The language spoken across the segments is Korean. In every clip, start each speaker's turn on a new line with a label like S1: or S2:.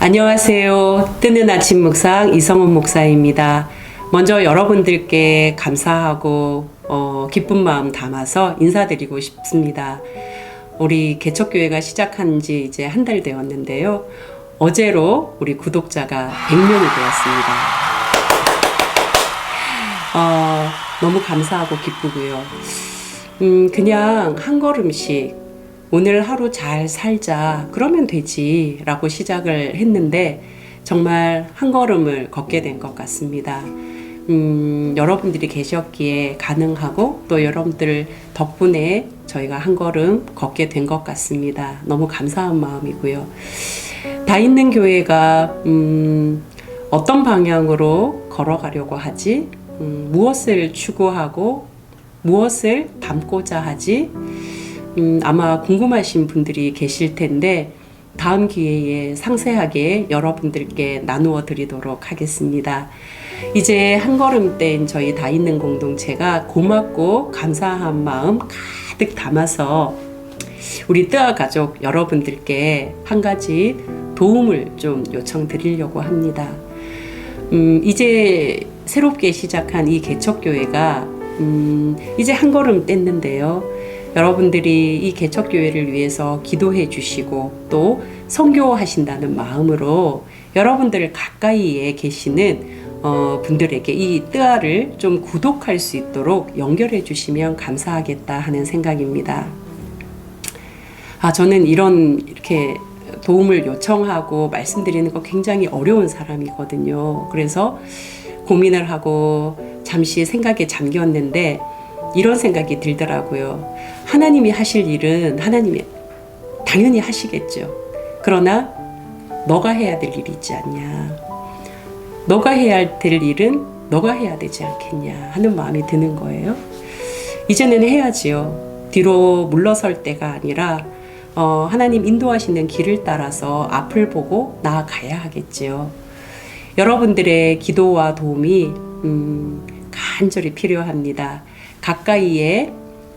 S1: 안녕하세요. 뜨는 아침 묵상 이성훈 목사입니다. 먼저 여러분들께 감사하고 기쁜 마음 담아서 인사드리고 싶습니다. 우리 개척교회가 시작한 지 이제 한 달 되었는데요. 어제로 우리 구독자가 100명이 되었습니다. 너무 감사하고 기쁘고요. 그냥 한 걸음씩 오늘 하루 잘 살자 그러면 되지 라고 시작을 했는데 정말 한 걸음을 걷게 된 것 같습니다. 여러분들이 계셨기에 가능하고 또 여러분들 덕분에 저희가 한 걸음 걷게 된 것 같습니다. 너무 감사한 마음이고요. 다 있는 교회가 어떤 방향으로 걸어가려고 하지? 무엇을 추구하고 무엇을 담고자 하지? 아마 궁금하신 분들이 계실 텐데 다음 기회에 상세하게 여러분들께 나누어 드리도록 하겠습니다. 이제 한 걸음 뗀 저희 다 있는 공동체가 고맙고 감사한 마음 가득 담아서 우리 뜨아 가족 여러분들께 한 가지 도움을 좀 요청드리려고 합니다. 이제 새롭게 시작한 이 개척교회가 이제 한 걸음 뗐는데요. 여러분들이 이 개척교회를 위해서 기도해 주시고 또 선교하신다는 마음으로 여러분들 가까이에 계시는 분들에게 이 뜨아를 좀 구독할 수 있도록 연결해 주시면 감사하겠다 하는 생각입니다. 저는 이렇게 도움을 요청하고 말씀드리는 거 굉장히 어려운 사람이거든요. 그래서 고민을 하고 잠시 생각에 잠겼는데 이런 생각이 들더라고요. 하나님이 하실 일은 하나님이 당연히 하시겠죠. 그러나 너가 해야 될 일이 있지 않냐. 너가 해야 될 일은 너가 해야 되지 않겠냐 하는 마음이 드는 거예요. 이제는 해야지요. 뒤로 물러설 때가 아니라 하나님 인도하시는 길을 따라서 앞을 보고 나아가야 하겠지요. 여러분들의 기도와 도움이 간절히 필요합니다. 가까이에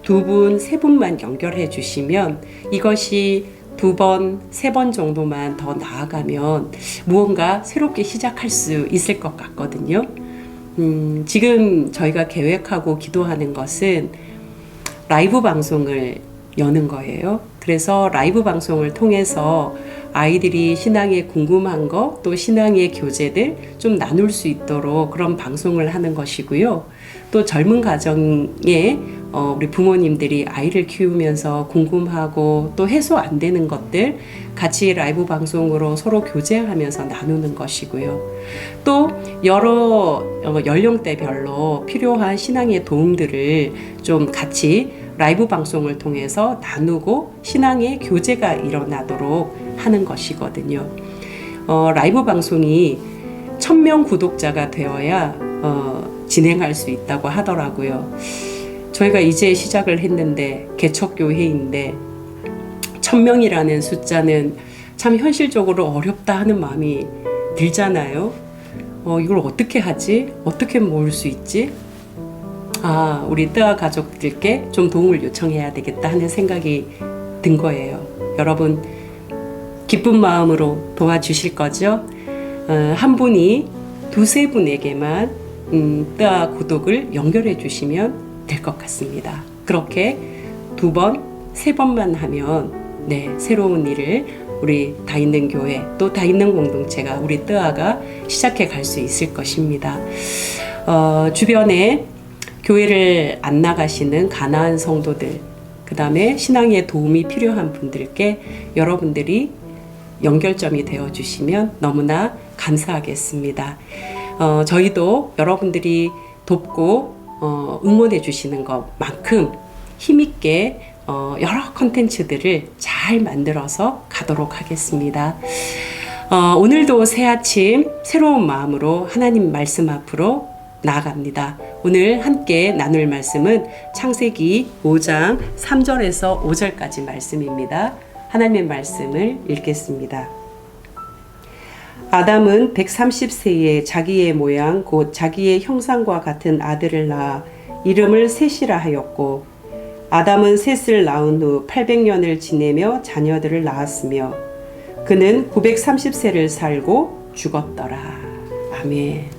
S1: 2분, 3분만 연결해 주시면 이것이 2번, 3번 정도만 더 나아가면 무언가 새롭게 시작할 수 있을 것 같거든요. 지금 저희가 계획하고 기도하는 것은 라이브 방송을 여는 거예요. 그래서 라이브 방송을 통해서 아이들이 신앙에 궁금한 거, 또 신앙의 교제들 좀 나눌 수 있도록 그런 방송을 하는 것이고요. 또 젊은 가정에 우리 부모님들이 아이를 키우면서 궁금하고 또 해소 안 되는 것들 같이 라이브 방송으로 서로 교제하면서 나누는 것이고요. 또 여러 연령대별로 필요한 신앙의 도움들을 좀 같이 라이브 방송을 통해서 나누고 신앙의 교제가 일어나도록 하는 것이거든요. 라이브 방송이 1000명 구독자가 되어야 진행할 수 있다고 하더라고요. 저희가 이제 시작을 했는데 개척교회인데 1000명이라는 숫자는 참 현실적으로 어렵다 하는 마음이 들잖아요. 이걸 어떻게 하지? 어떻게 모을 수 있지? 우리 뜨아 가족들께 좀 도움을 요청해야 되겠다 하는 생각이 든 거예요. 여러분 기쁜 마음으로 도와주실 거죠? 한 분이 2-3분에게만 뜨아 구독을 연결해 주시면 될 것 같습니다. 그렇게 2번, 3번만 하면 새로운 일을 우리 다 있는 교회 또 다 있는 공동체가 우리 뜨아가 시작해 갈 수 있을 것입니다. 주변에 교회를 안 나가시는 가난한 성도들, 그 다음에 신앙에 도움이 필요한 분들께 여러분들이 연결점이 되어주시면 너무나 감사하겠습니다. 저희도 여러분들이 돕고 응원해 주시는 것만큼 힘있게 여러 컨텐츠들을 잘 만들어서 가도록 하겠습니다. 오늘도 새 아침 새로운 마음으로 하나님 말씀 앞으로 나아갑니다. 오늘 함께 나눌 말씀은 창세기 5장 3절에서 5절까지 말씀입니다. 하나님의 말씀을 읽겠습니다. 아담은 130세에 자기의 모양 곧 자기의 형상과 같은 아들을 낳아 이름을 셋이라 하였고 아담은 셋을 낳은 후 800년을 지내며 자녀들을 낳았으며 그는 930세를 살고 죽었더라. 아멘.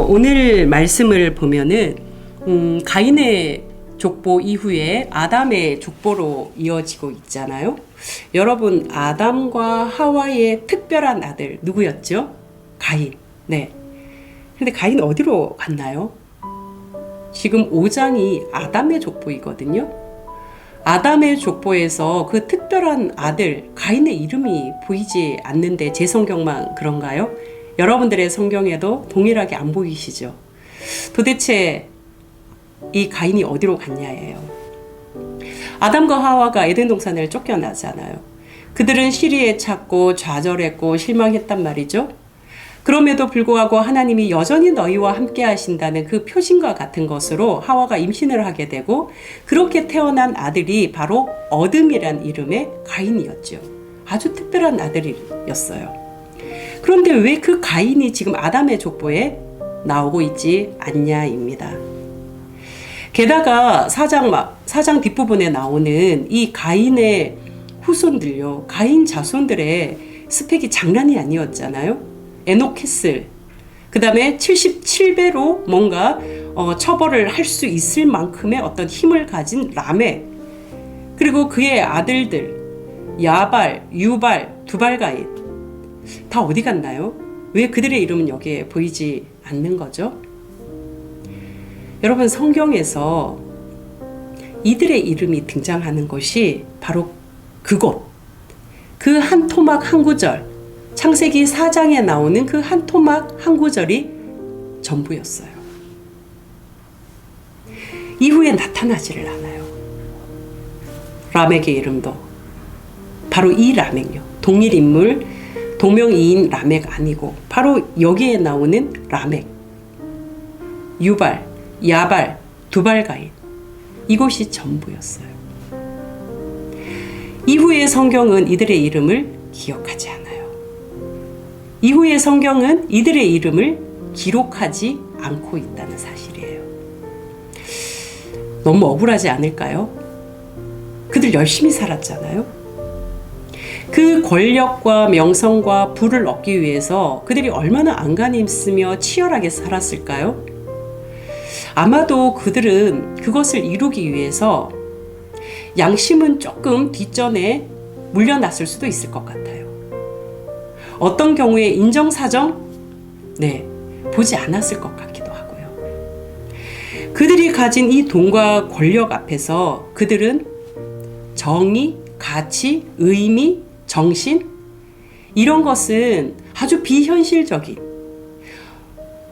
S1: 오늘 말씀을 보면은 가인의 족보 이후에 아담의 족보로 이어지고 있잖아요. 여러분, 아담과 하와의 특별한 아들 누구였죠? 가인. 네. 근데 가인 어디로 갔나요? 지금 5장이 아담의 족보이거든요. 아담의 족보에서 그 특별한 아들 가인의 이름이 보이지 않는데 제 성경만 그런가요? 여러분들의 성경에도 동일하게 안 보이시죠? 도대체 이 가인이 어디로 갔냐예요. 아담과 하와가 에덴 동산을 쫓겨나잖아요. 그들은 시리에 찾고 좌절했고 실망했단 말이죠. 그럼에도 불구하고 하나님이 여전히 너희와 함께 하신다는 그 표징과 같은 것으로 하와가 임신을 하게 되고, 그렇게 태어난 아들이 바로 어둠이란 이름의 가인이었죠. 아주 특별한 아들이었어요. 그런데 왜 그 가인이 지금 아담의 족보에 나오고 있지 않냐입니다. 게다가 사장 뒷부분에 나오는 이 가인의 후손들요, 가인 자손들의 스펙이 장난이 아니었잖아요. 에노케슬, 그 다음에 77배로 뭔가 처벌을 할 수 있을 만큼의 어떤 힘을 가진 라멕, 그리고 그의 아들들 야발, 유발, 두발가인 다 어디 갔나요? 왜 그들의 이름은 여기에 보이지 않는 거죠? 여러분, 성경에서 이들의 이름이 등장하는 것이 바로 그곳, 그 한 토막 한 구절, 창세기 4장에 나오는 그 한 토막 한 구절이 전부였어요. 이후에 나타나지를 않아요. 라멕의 이름도 바로 이 라멕요, 동일 인물, 동명이인 라멕 아니고 바로 여기에 나오는 라멕, 유발, 야발, 두발가인, 이곳이 전부였어요. 이후에 성경은 이들의 이름을 기억하지 않아요. 이후에 성경은 이들의 이름을 기록하지 않고 있다는 사실이에요. 너무 억울하지 않을까요? 그들 열심히 살았잖아요. 그 권력과 명성과 부를 얻기 위해서 그들이 얼마나 안간힘 쓰며 치열하게 살았을까요? 아마도 그들은 그것을 이루기 위해서 양심은 조금 뒷전에 물려놨을 수도 있을 것 같아요. 어떤 경우에 인정사정? 네, 보지 않았을 것 같기도 하고요. 그들이 가진 이 돈과 권력 앞에서 그들은 정의, 가치, 의미, 정신, 이런 것은 아주 비현실적인,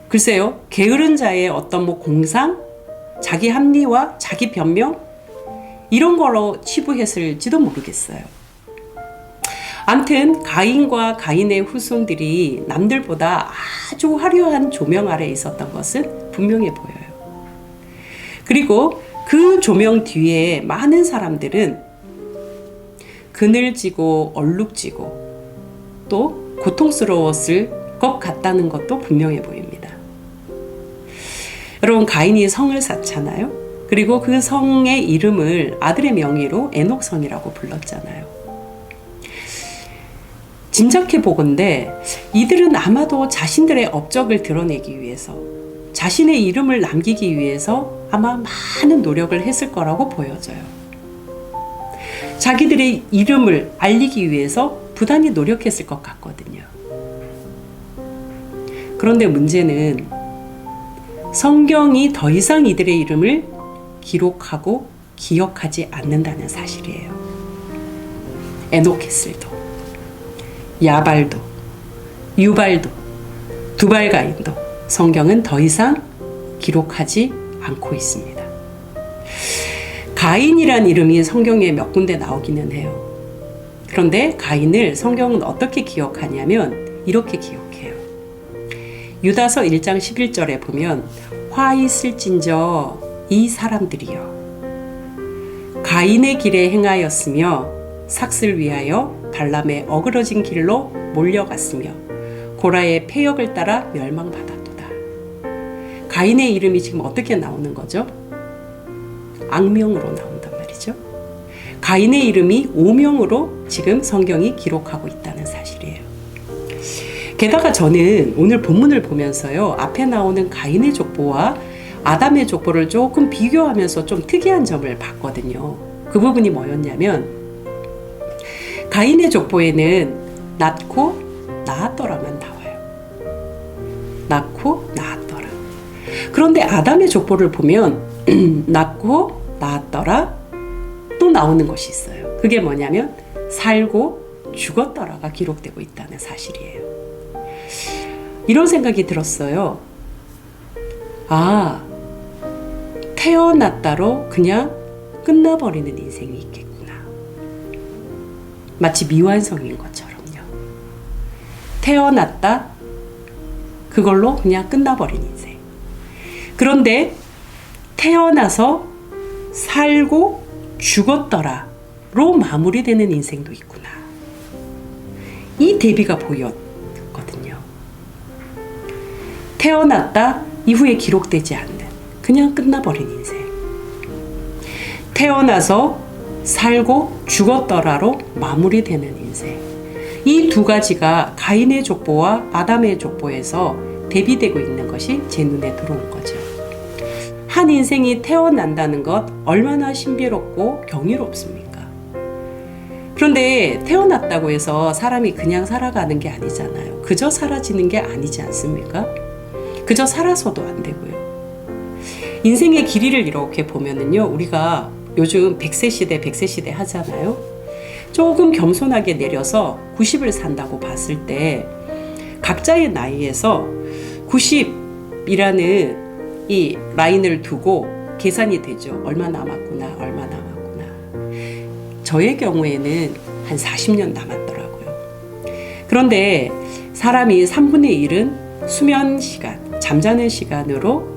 S1: 글쎄요, 게으른 자의 어떤 공상, 자기 합리화, 자기 변명, 이런 거로 치부했을지도 모르겠어요. 암튼 가인과 가인의 후손들이 남들보다 아주 화려한 조명 아래 있었던 것은 분명해 보여요. 그리고 그 조명 뒤에 많은 사람들은 그늘지고 얼룩지고 또 고통스러웠을 것 같다는 것도 분명해 보입니다. 여러분, 가인이 성을 쌓잖아요. 그리고 그 성의 이름을 아들의 명의로 에녹성이라고 불렀잖아요. 짐작해 보건대 이들은 아마도 자신들의 업적을 드러내기 위해서, 자신의 이름을 남기기 위해서 아마 많은 노력을 했을 거라고 보여져요. 자기들의 이름을 알리기 위해서 부단히 노력했을 것 같거든요. 그런데 문제는 성경이 더 이상 이들의 이름을 기록하고 기억하지 않는다는 사실이에요. 에노케슬도, 야발도, 유발도, 두발가인도 성경은 더 이상 기록하지 않고 있습니다. 가인이란 이름이 성경에 몇 군데 나오기는 해요. 그런데 가인을 성경은 어떻게 기억하냐면 이렇게 기억해요. 유다서 1장 11절에 보면 화 있을진저 이 사람들이여 가인의 길에 행하였으며 삭슬 위하여 발람의 어그러진 길로 몰려갔으며 고라의 패역을 따라 멸망받았도다. 가인의 이름이 지금 어떻게 나오는 거죠? 악명으로 나온단 말이죠. 가인의 이름이 오명으로 지금 성경이 기록하고 있다는 사실이에요. 게다가 저는 오늘 본문을 보면서요, 앞에 나오는 가인의 족보와 아담의 족보를 조금 비교하면서 좀 특이한 점을 봤거든요. 그 부분이 뭐였냐면, 가인의 족보에는 낳고 낳았더라만 나와요. 낳고 낳았더라. 그런데 아담의 족보를 보면 낳고 낳았더라 또 나오는 것이 있어요. 그게 뭐냐면 살고 죽었더라가 기록되고 있다는 사실이에요. 이런 생각이 들었어요. 아, 태어났다로 그냥 끝나버리는 인생이 있겠구나. 마치 미완성인 것처럼요. 태어났다, 그걸로 그냥 끝나버린 인생. 그런데 태어나서 살고 죽었더라로 마무리되는 인생도 있구나. 이 대비가 보였거든요. 태어났다 이후에 기록되지 않는 그냥 끝나버린 인생. 태어나서 살고 죽었더라로 마무리되는 인생. 이 두 가지가 가인의 족보와 아담의 족보에서 대비되고 있는 것이 제 눈에 들어온 거죠. 한 인생이 태어난다는 것 얼마나 신비롭고 경이롭습니까? 그런데 태어났다고 해서 사람이 그냥 살아가는 게 아니잖아요. 그저 사라지는 게 아니지 않습니까? 그저 살아서도 안 되고요. 인생의 길이를 이렇게 보면은요, 우리가 요즘 100세 시대, 100세 시대 하잖아요. 조금 겸손하게 내려서 90을 산다고 봤을 때 각자의 나이에서 90이라는 이 라인을 두고 계산이 되죠. 얼마 남았구나, 얼마 남았구나. 저의 경우에는 한 40년 남았더라고요. 그런데 사람이 3분의 1은 수면 시간, 잠자는 시간으로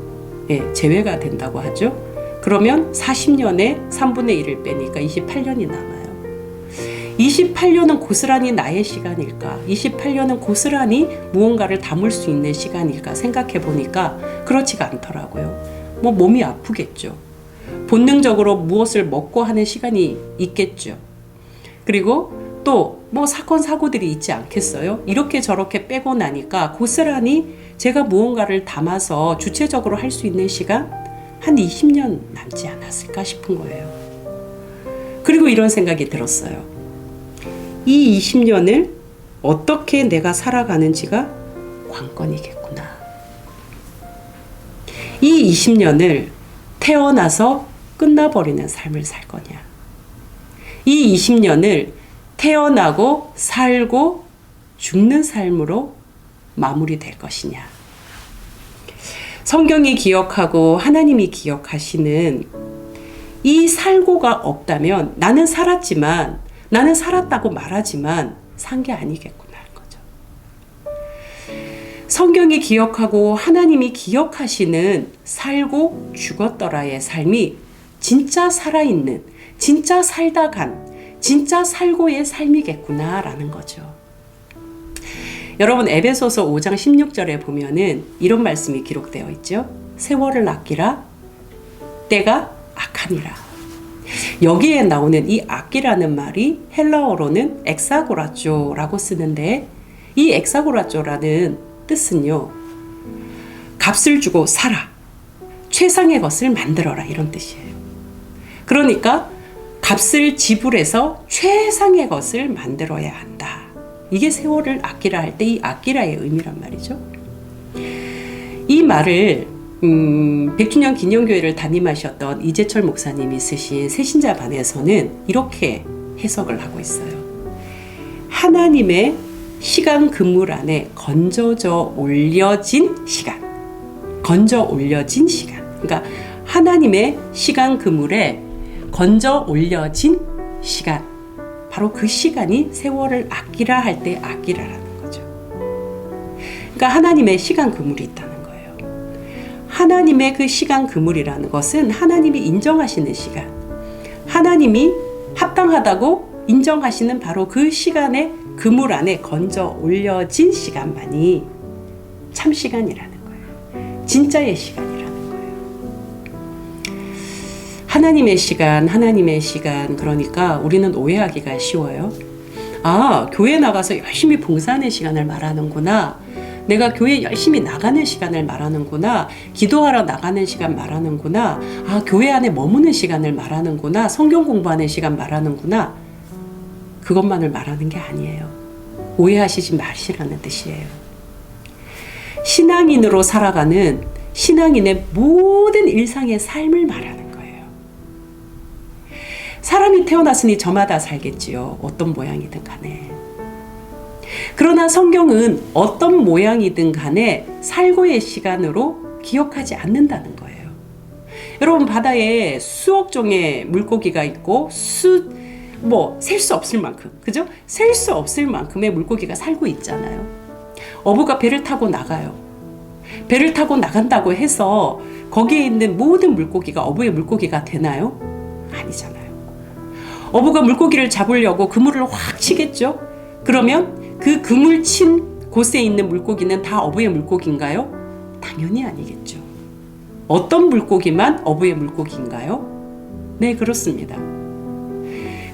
S1: 제외가 된다고 하죠. 그러면 40년에 3분의 1을 빼니까 28년이 남아요. 28년은 고스란히 나의 시간일까? 28년은 고스란히 무언가를 담을 수 있는 시간일까? 생각해 보니까 그렇지가 않더라고요. 몸이 아프겠죠. 본능적으로 무엇을 먹고 하는 시간이 있겠죠. 그리고 또 사건 사고들이 있지 않겠어요? 이렇게 저렇게 빼고 나니까 고스란히 제가 무언가를 담아서 주체적으로 할 수 있는 시간 한 20년 남지 않았을까 싶은 거예요. 그리고 이런 생각이 들었어요. 이 20년을 어떻게 내가 살아가는지가 관건이겠구나. 이 20년을 태어나서 끝나버리는 삶을 살 거냐. 이 20년을 태어나고 살고 죽는 삶으로 마무리될 것이냐. 성경이 기억하고 하나님이 기억하시는 이 살고가 없다면 나는 살았지만, 나는 살았다고 말하지만 산 게 아니겠구나 하는 거죠. 성경이 기억하고 하나님이 기억하시는 살고 죽었더라의 삶이 진짜 살아있는, 진짜 살다 간, 진짜 살고의 삶이겠구나라는 거죠. 여러분, 에베소서 5장 16절에 보면은 이런 말씀이 기록되어 있죠. 세월을 아끼라, 때가 악하니라. 여기에 나오는 이 악기라는 말이 헬라어로는 엑사고라쪼라고 쓰는데, 이 엑사고라쪼라는 뜻은요, 값을 주고 사라, 최상의 것을 만들어라, 이런 뜻이에요. 그러니까 값을 지불해서 최상의 것을 만들어야 한다. 이게 세월을 아끼라 할 때 이 아끼라의 의미란 말이죠. 이 말을 백주년 기념교회를 담임하셨던 이재철 목사님이 쓰신 새신자반에서는 이렇게 해석을 하고 있어요. 하나님의 시간 그물 안에 건져져 올려진 시간. 건져 올려진 시간. 그러니까 하나님의 시간 그물에 건져 올려진 시간. 바로 그 시간이 세월을 아끼라 할 때 아끼라라는 거죠. 그러니까 하나님의 시간 그물이 있다는 거예요. 하나님의 그 시간 그물이라는 것은 하나님이 인정하시는 시간, 하나님이 합당하다고 인정하시는 바로 그 시간의 그물 안에 건져 올려진 시간만이 참 시간이라는 거예요. 진짜의 시간이라는 거예요. 하나님의 시간, 그러니까 우리는 오해하기가 쉬워요. 아, 교회 나가서 열심히 봉사하는 시간을 말하는구나. 내가 교회 열심히 나가는 시간을 말하는구나. 기도하러 나가는 시간 말하는구나. 아, 교회 안에 머무는 시간을 말하는구나. 성경 공부하는 시간 말하는구나. 그것만을 말하는 게 아니에요. 오해하시지 마시라는 뜻이에요. 신앙인으로 살아가는 신앙인의 모든 일상의 삶을 말하는 거예요. 사람이 태어났으니 저마다 살겠지요. 어떤 모양이든 간에. 그러나 성경은 어떤 모양이든 간에 살고의 시간으로 기억하지 않는다는 거예요. 여러분, 바다에 수억 종의 물고기가 있고 셀 수 없을 만큼, 그죠? 셀 수 없을 만큼의 물고기가 살고 있잖아요. 어부가 배를 타고 나가요. 배를 타고 나간다고 해서 거기에 있는 모든 물고기가 어부의 물고기가 되나요? 아니잖아요. 어부가 물고기를 잡으려고 그물을 확 치겠죠? 그러면 그 그물 친 곳에 있는 물고기는 다 어부의 물고기인가요? 당연히 아니겠죠. 어떤 물고기만 어부의 물고기인가요? 네, 그렇습니다.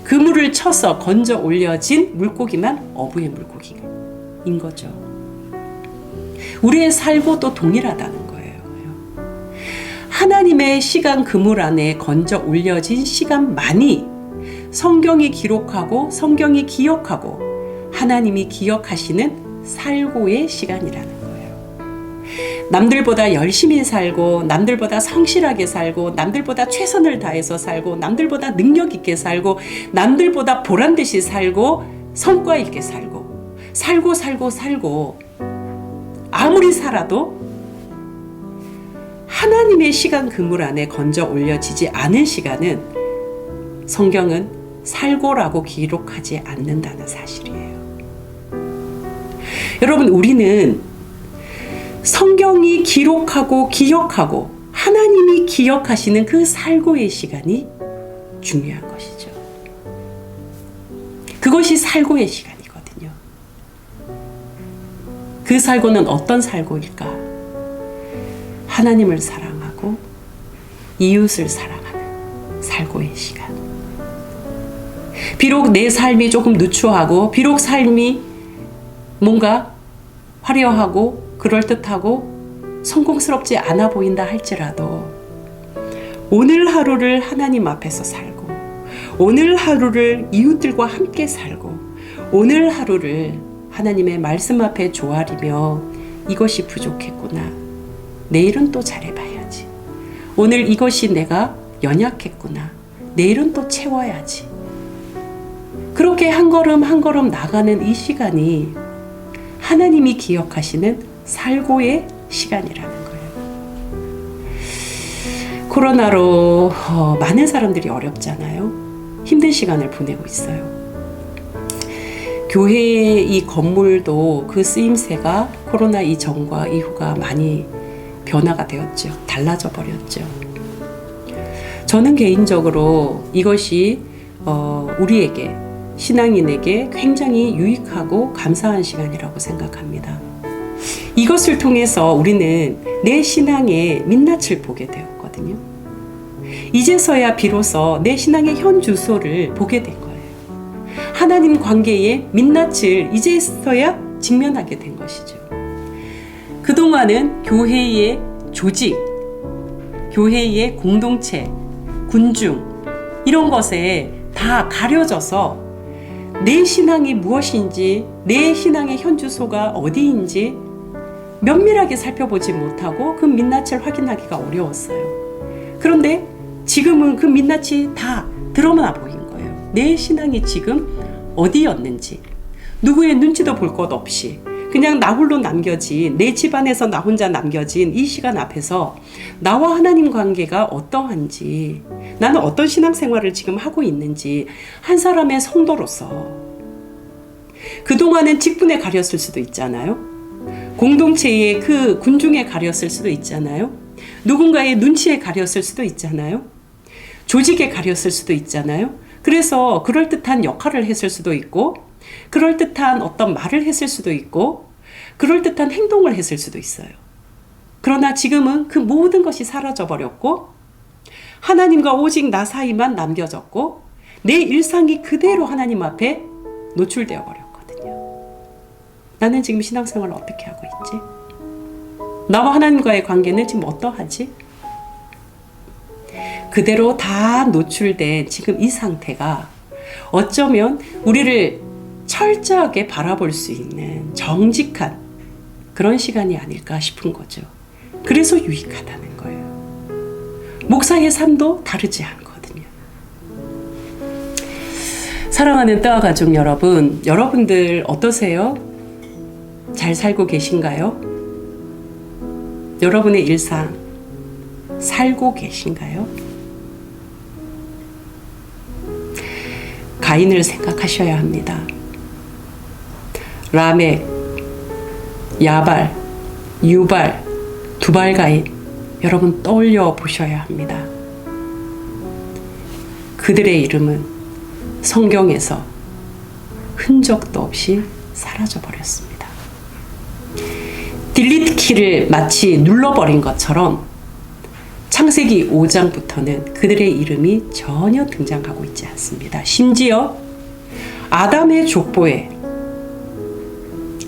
S1: 그물을 쳐서 건져 올려진 물고기만 어부의 물고기인 거죠. 우리의 삶도 동일하다는 거예요. 하나님의 시간 그물 안에 건져 올려진 시간만이 성경이 기록하고 성경이 기억하고 하나님이 기억하시는 살고의 시간이라는 거예요. 남들보다 열심히 살고, 남들보다 성실하게 살고, 남들보다 최선을 다해서 살고, 남들보다 능력 있게 살고, 남들보다 보란듯이 살고, 성과 있게 살고, 아무리 살아도 하나님의 시간 그물 안에 건져 올려지지 않은 시간은 성경은 살고라고 기록하지 않는다는 사실이에요. 여러분, 우리는 성경이 기록하고 기억하고 하나님이 기억하시는 그 살고의 시간이 중요한 것이죠. 그것이 살고의 시간이거든요. 그 살고는 어떤 살고일까? 하나님을 사랑하고 이웃을 사랑하는 살고의 시간. 비록 내 삶이 조금 누추하고, 비록 삶이 뭔가 화려하고 그럴듯하고 성공스럽지 않아 보인다 할지라도 오늘 하루를 하나님 앞에서 살고, 오늘 하루를 이웃들과 함께 살고, 오늘 하루를 하나님의 말씀 앞에 조아리며 이것이 부족했구나, 내일은 또 잘해봐야지, 오늘 이것이 내가 연약했구나, 내일은 또 채워야지, 그렇게 한 걸음 한 걸음 나가는 이 시간이 하나님이 기억하시는 살고의 시간이라는 거예요. 코로나로 많은 사람들이 어렵잖아요. 힘든 시간을 보내고 있어요. 교회의 이 건물도 그 쓰임새가 코로나 이전과 이후가 많이 변화가 되었죠. 달라져 버렸죠. 저는 개인적으로 이것이 우리에게, 신앙인에게 굉장히 유익하고 감사한 시간이라고 생각합니다. 이것을 통해서 우리는 내 신앙의 민낯을 보게 되었거든요. 이제서야 비로소 내 신앙의 현 주소를 보게 된 거예요. 하나님 관계의 민낯을 이제서야 직면하게 된 것이죠. 그동안은 교회의 조직, 교회의 공동체, 군중, 이런 것에 다 가려져서 내 신앙이 무엇인지, 내 신앙의 현 주소가 어디인지 면밀하게 살펴보지 못하고 그 민낯을 확인하기가 어려웠어요. 그런데 지금은 그 민낯이 다 드러나 보인 거예요. 내 신앙이 지금 어디였는지, 누구의 눈치도 볼 것 없이 그냥 나 홀로 남겨진, 내 집안에서 나 혼자 남겨진 이 시간 앞에서 나와 하나님 관계가 어떠한지, 나는 어떤 신앙생활을 지금 하고 있는지, 한 사람의 성도로서, 그동안은 직분에 가렸을 수도 있잖아요. 공동체의 그 군중에 가렸을 수도 있잖아요. 누군가의 눈치에 가렸을 수도 있잖아요. 조직에 가렸을 수도 있잖아요. 그래서 그럴듯한 역할을 했을 수도 있고, 그럴듯한 어떤 말을 했을 수도 있고, 그럴듯한 행동을 했을 수도 있어요. 그러나 지금은 그 모든 것이 사라져버렸고, 하나님과 오직 나 사이만 남겨졌고 내 일상이 그대로 하나님 앞에 노출되어 버렸거든요. 나는 지금 신앙생활을 어떻게 하고 있지? 나와 하나님과의 관계는 지금 어떠하지? 그대로 다 노출된 지금 이 상태가 어쩌면 우리를 철저하게 바라볼 수 있는 정직한 그런 시간이 아닐까 싶은 거죠. 그래서 유익하다는 거예요. 목사의 삶도 다르지 않거든요. 사랑하는 뜨아 가족 여러분, 여러분들 어떠세요? 잘 살고 계신가요? 여러분의 일상 살고 계신가요? 가인을 생각하셔야 합니다. 라멕, 야발, 유발, 두발 가인, 여러분 떠올려 보셔야 합니다. 그들의 이름은 성경에서 흔적도 없이 사라져 버렸습니다. 딜리트 키를 마치 눌러버린 것처럼 창세기 5장부터는 그들의 이름이 전혀 등장하고 있지 않습니다. 심지어 아담의 족보에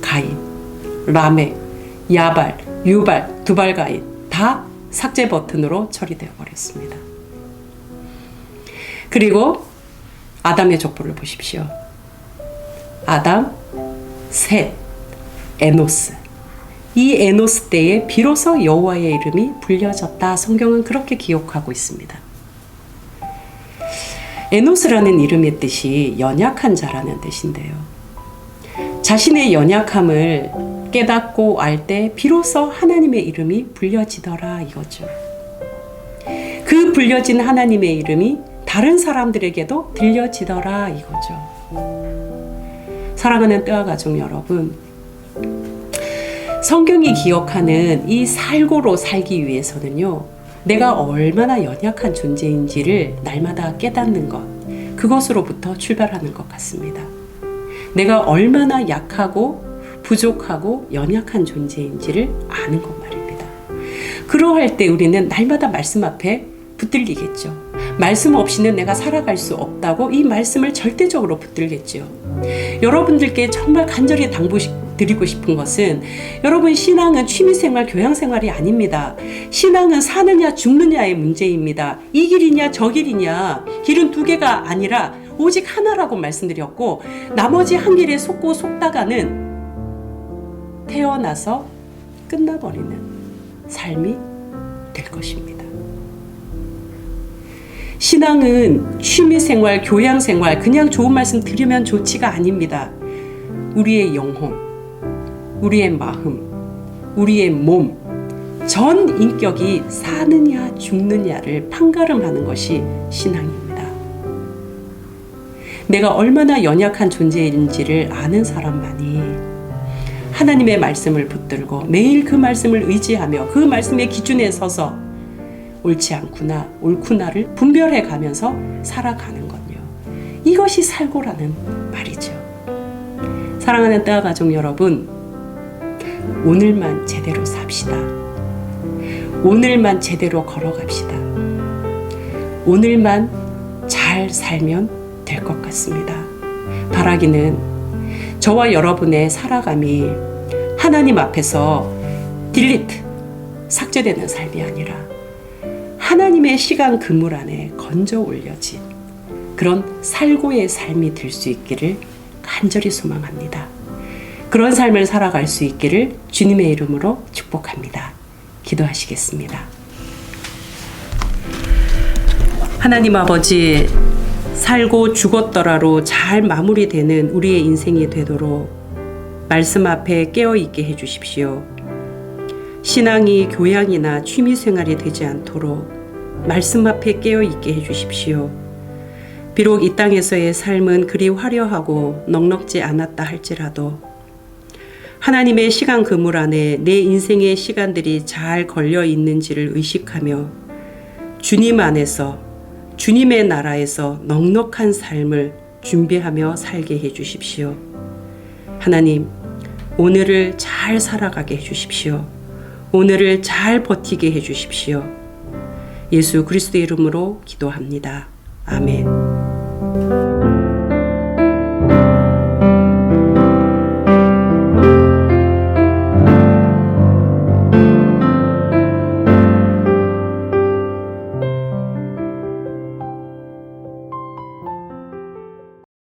S1: 가인, 라멕, 야발, 유발, 두발 가인 다 삭제 버튼으로 처리되어 버렸습니다. 그리고 아담의 족보를 보십시오. 아담, 셋, 에노스. 이 에노스 때에 비로소 여호와의 이름이 불려졌다. 성경은 그렇게 기록하고 있습니다. 에노스라는 이름의 뜻이 연약한 자라는 뜻인데요. 자신의 연약함을 깨닫고 알 때 비로소 하나님의 이름이 불려지더라 이거죠. 그 불려진 하나님의 이름이 다른 사람들에게도 들려지더라 이거죠. 사랑하는 뜨아 가족 여러분, 성경이 기억하는 이 살고로 살기 위해서는요, 내가 얼마나 연약한 존재인지를 날마다 깨닫는 것, 그것으로부터 출발하는 것 같습니다. 내가 얼마나 약하고 부족하고 연약한 존재인지를 아는 것 말입니다. 그러할 때 우리는 날마다 말씀 앞에 붙들리겠죠. 말씀 없이는 내가 살아갈 수 없다고 이 말씀을 절대적으로 붙들겠죠. 여러분들께 정말 간절히 당부드리고 싶은 것은, 여러분, 신앙은 취미생활, 교양생활이 아닙니다. 신앙은 사느냐 죽느냐의 문제입니다. 이 길이냐 저 길이냐, 길은 두 개가 아니라 오직 하나라고 말씀드렸고, 나머지 한 길에 속고 속다가는 태어나서 끝나버리는 삶이 될 것입니다. 신앙은 취미생활, 교양생활, 그냥 좋은 말씀 들으면 좋지가 아닙니다. 우리의 영혼, 우리의 마음, 우리의 몸, 전 인격이 사느냐 죽느냐를 판가름하는 것이 신앙입니다. 내가 얼마나 연약한 존재인지를 아는 사람만이 하나님의 말씀을 붙들고 매일 그 말씀을 의지하며 그 말씀의 기준에 서서 옳지 않구나, 옳구나를 분별해 가면서 살아가는 건요. 이것이 살고라는 말이죠. 사랑하는 뜨아 가족 여러분, 오늘만 제대로 삽시다. 오늘만 제대로 걸어갑시다. 오늘만 잘 살면 될 것 같습니다. 바라기는 저와 여러분의 살아감이 하나님 앞에서 딜리트, 삭제되는 삶이 아니라 하나님의 시간 그물 안에 건져 올려진 그런 살고의 삶이 될 수 있기를 간절히 소망합니다. 그런 삶을 살아갈 수 있기를 주님의 이름으로 축복합니다. 기도하시겠습니다. 하나님 아버지, 살고 죽었더라로 잘 마무리되는 우리의 인생이 되도록 말씀 앞에 깨어있게 해주십시오. 신앙이 교양이나 취미생활이 되지 않도록 말씀 앞에 깨어있게 해주십시오. 비록 이 땅에서의 삶은 그리 화려하고 넉넉지 않았다 할지라도 하나님의 시간 그물 안에 내 인생의 시간들이 잘 걸려 있는지를 의식하며 주님 안에서, 주님의 나라에서 넉넉한 삶을 준비하며 살게 해주십시오. 하나님, 오늘을 잘 살아가게 해주십시오. 오늘을 잘 버티게 해주십시오. 예수 그리스도의 이름으로 기도합니다. 아멘.